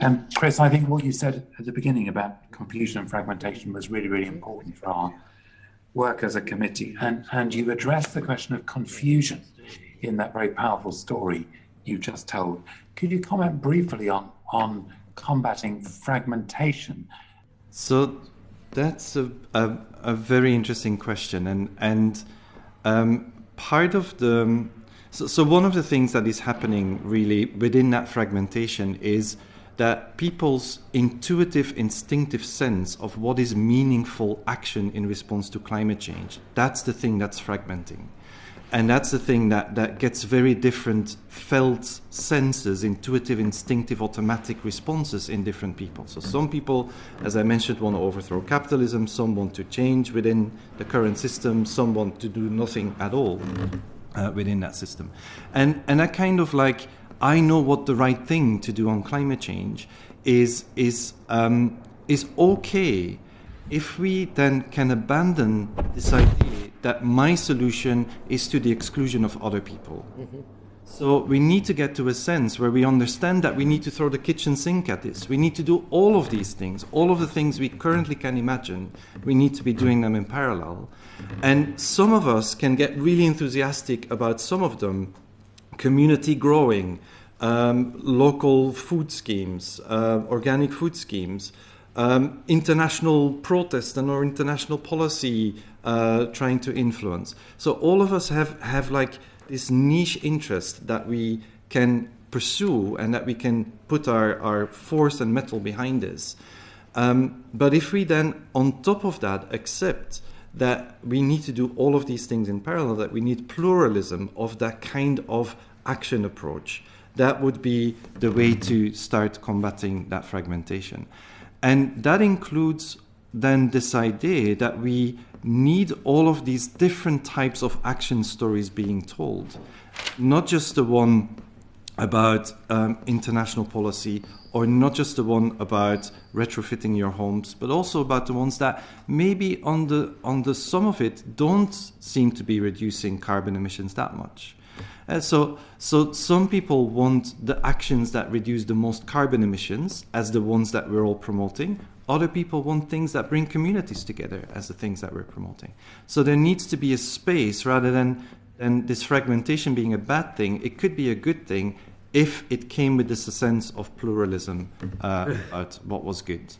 And Chris, I think what you said at the beginning about confusion and fragmentation was really, really important for our work as a committee. And you addressed the question of confusion in that very powerful story you just told. Could you comment briefly on combating fragmentation? So that's a very interesting question, and part of the so one of the things that is happening really within that fragmentation is that people's intuitive, instinctive sense of what is meaningful action in response to climate change, that's the thing that's fragmenting. And that's the thing that gets very different felt senses, intuitive, instinctive, automatic responses in different people. So some people, as I mentioned, want to overthrow capitalism, some want to change within the current system, some want to do nothing at all within that system. And that kind of like, I know what the right thing to do on climate change is okay if we then can abandon this idea that my solution is to the exclusion of other people. Mm-hmm. So we need to get to a sense where we understand that we need to throw the kitchen sink at this. We need to do all of these things, all of the things we currently can imagine. We need to be doing them in parallel. And some of us can get really enthusiastic about some of them. Community growing, local food schemes, organic food schemes, international protest or international policy trying to influence. So all of us have like this niche interest that we can pursue and that we can put our force and metal behind this. But if we then, on top of that, accept that we need to do all of these things in parallel, that we need pluralism of that kind of action approach, that would be the way to start combating that fragmentation. And that includes then this idea that we need all of these different types of action stories being told, not just the one about international policy, or not just the one about retrofitting your homes, but also about the ones that maybe on the sum of it don't seem to be reducing carbon emissions that much. So some people want the actions that reduce the most carbon emissions as the ones that we're all promoting. Other people want things that bring communities together as the things that we're promoting. So there needs to be a space rather than this fragmentation being a bad thing. It could be a good thing if it came with this sense of pluralism about what was good.